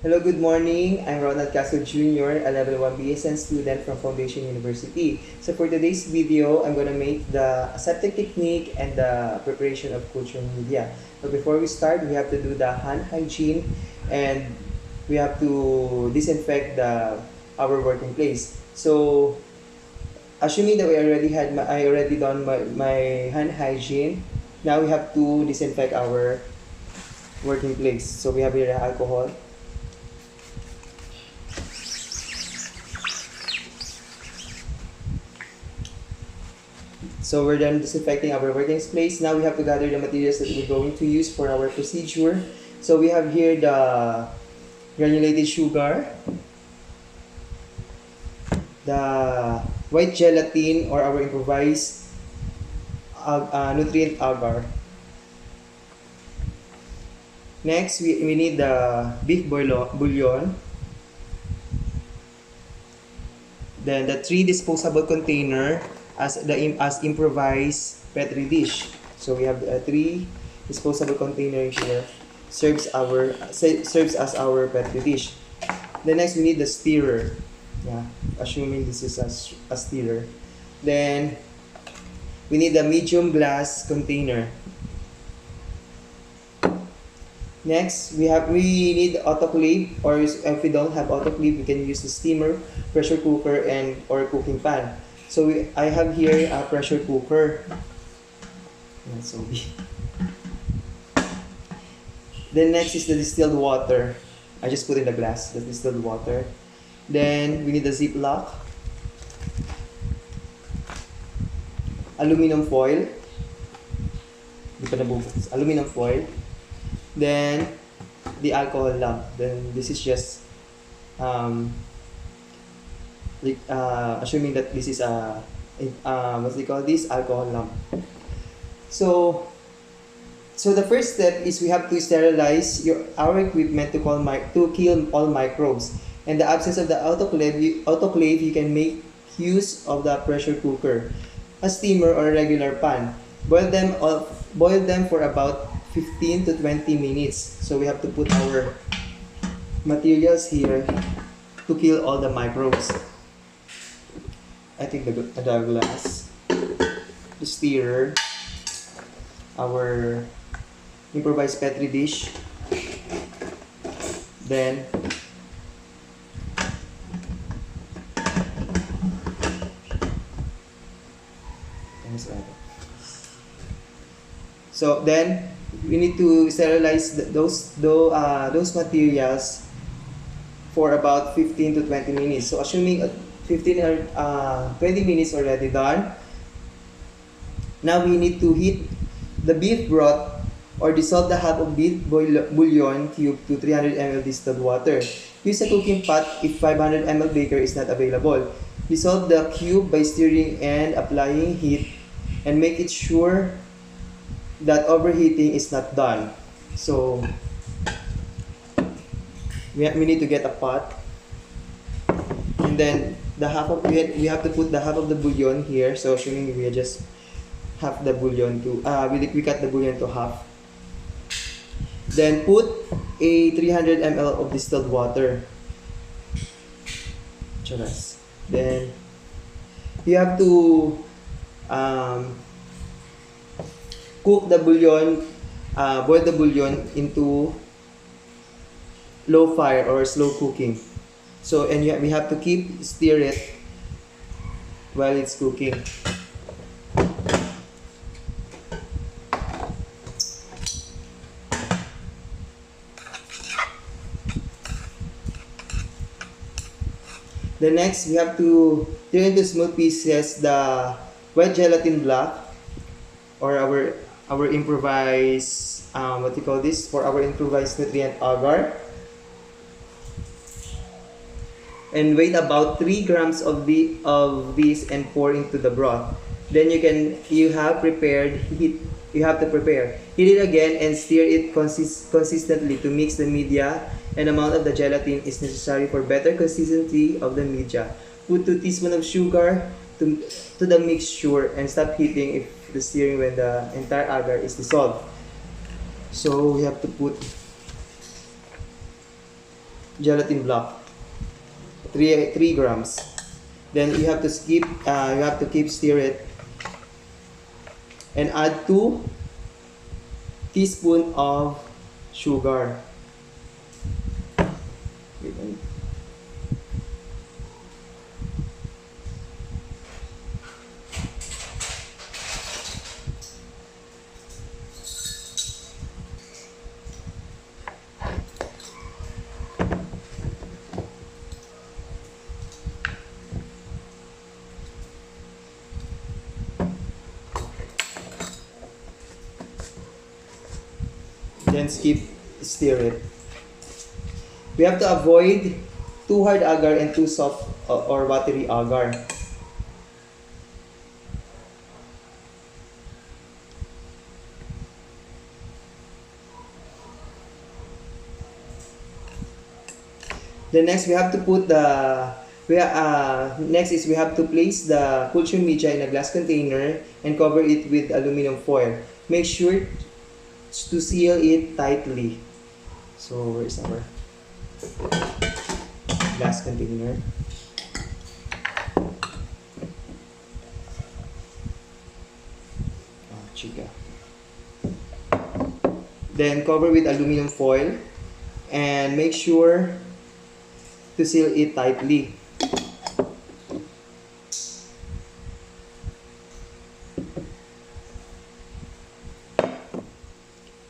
Hello, good morning. I'm Ronald Castro Jr., a level 1 BSN student from Foundation University. So for today's video, I'm going to make the aseptic technique and the preparation of culture media. But before we start, we have to do the hand hygiene and we have to disinfect our working place. So assuming that I already done my hand hygiene, now we have to disinfect our working place. So we have here the alcohol. So we're done disinfecting our working place. Now we have to gather the materials that we're going to use for our procedure. So we have here the granulated sugar, the white gelatin or our improvised nutrient agar. Next, we need the beef bouillon. Then the 3 disposable container as improvised petri dish. So we have 3 disposable container here. Serves as our petri dish. Then next we need the stirrer. Yeah, assuming this is a stirrer. Then we need the medium glass container. Next, we need autoclave, or if we don't have autoclave, we can use the steamer, pressure cooker, or cooking pan. So I have here a pressure cooker. So then next is the distilled water. I just put in the glass, the distilled water. Then we need the ziplock, aluminum foil. Aluminum foil. Then the alcohol lamp. Then this is just assuming that this is a what they call this, alcohol lamp. So the first step is we have to sterilize our equipment to kill all microbes. In the absence of the autoclave, you can make use of the pressure cooker, a steamer, or a regular pan. Boil them for about 15 to 20 minutes. So we have to put our materials here to kill all the microbes. I think the glass, the stirrer, our improvised petri dish, then we need to sterilize those materials for about 15 to 20 minutes. So assuming 15 or 20 minutes already done, now we need to heat the beef broth or dissolve the half of beef bouillon cube to 300 ml distilled water. Use a cooking pot if 500 ml beaker is not available. Dissolve the cube by stirring and applying heat, and make it sure that overheating is not done. So we need to get a pot, and then we have to put the half of the bouillon here. So assuming we just half the bouillon to we cut the bouillon to half. Then put a 300 ml of distilled water. Then you have to cook the bouillon, boil the bouillon into low fire or slow cooking. So we have to stir it while it's cooking. The next, we have to turn into small pieces the white gelatin block, or our improvised for our improvised nutrient agar, and weigh about 3 grams of these and pour into the broth. Then you have to prepare. Heat it again and stir it consistently to mix the media. An amount of the gelatin is necessary for better consistency of the media. Put 2 teaspoons of sugar to the mixture and stop heating if the stirring when the entire agar is dissolved. So we have to put gelatin block, 3 grams. Then you have to keep stir it and add 2 teaspoon of sugar. Then stir it. We have to avoid too hard agar and too soft or watery agar. Then next we have to put next is we have to place the culture media in a glass container and cover it with aluminum foil. Make sure to seal it tightly. So where's our glass container? Chica. Then cover with aluminum foil and make sure to seal it tightly.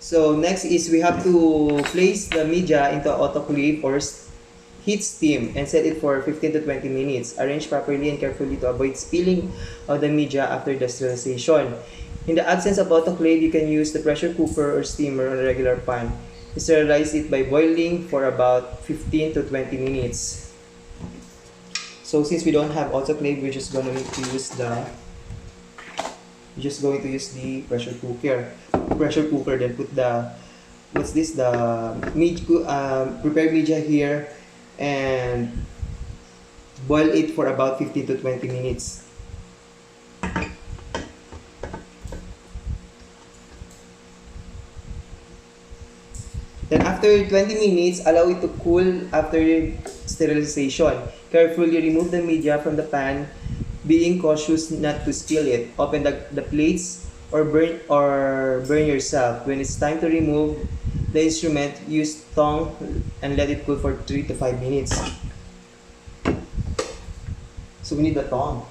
So next is we have to place the media into autoclave or heat steam and set it for 15 to 20 minutes. Arrange properly and carefully to avoid spilling of the media after the sterilization. In the absence of autoclave, you can use the pressure cooker or steamer on a regular pan. Sterilize it by boiling for about 15 to 20 minutes. So since we don't have autoclave, we're just going to use the pressure cooker. Then put the prepared media here and boil it for about 15 to 20 minutes. Then after 20 minutes, allow it to cool after sterilization. Carefully remove the media from the pan, being cautious not to spill it. Open the plates or burn yourself. When it's time to remove the instrument, use tongue and let it cool for 3 to 5 minutes. So we need the tongue.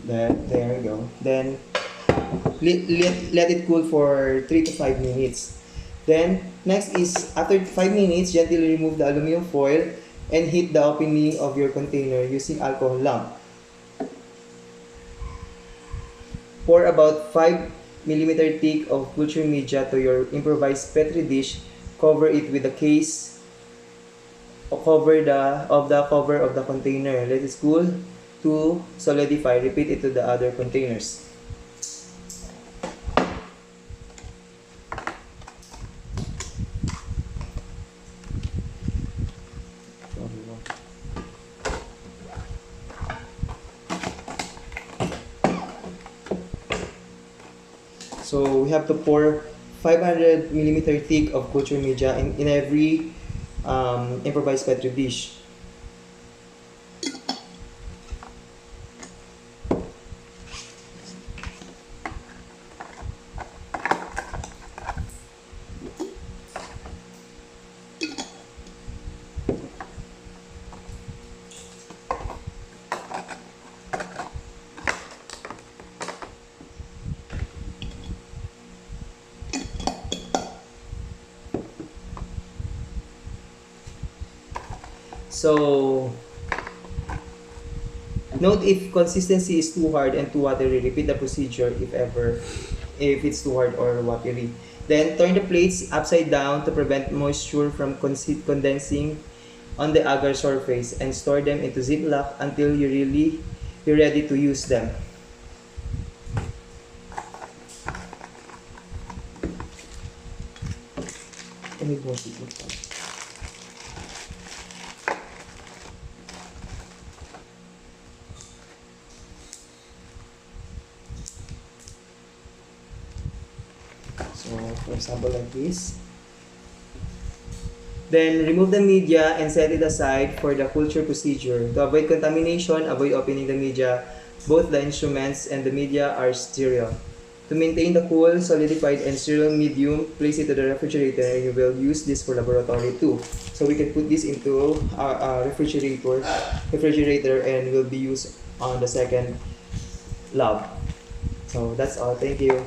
There we go. Then let it cool for 3 to 5 minutes. Then next is after 5 minutes, gently remove the aluminum foil and heat the opening of your container using alcohol lamp. Pour about 5 mm thick of culture media to your improvised petri dish. Cover it with a case or cover the cover of the container. Let it cool to solidify. Repeat it to the other containers. So we have to pour 500 mm thick of culture media in every improvised petri dish. So, note if consistency is too hard and too watery, repeat the procedure if it's too hard or watery. Then turn the plates upside down to prevent moisture from condensing on the agar surface and store them into Ziploc until you're ready to use them. For example, like this. Then remove the media and set it aside for the culture procedure. To avoid contamination, avoid opening the media. Both the instruments and the media are sterile. To maintain the cool, solidified, and sterile medium, place it to the refrigerator and you will use this for laboratory too. So we can put this into a refrigerator and will be used on the second lab. So that's all. Thank you.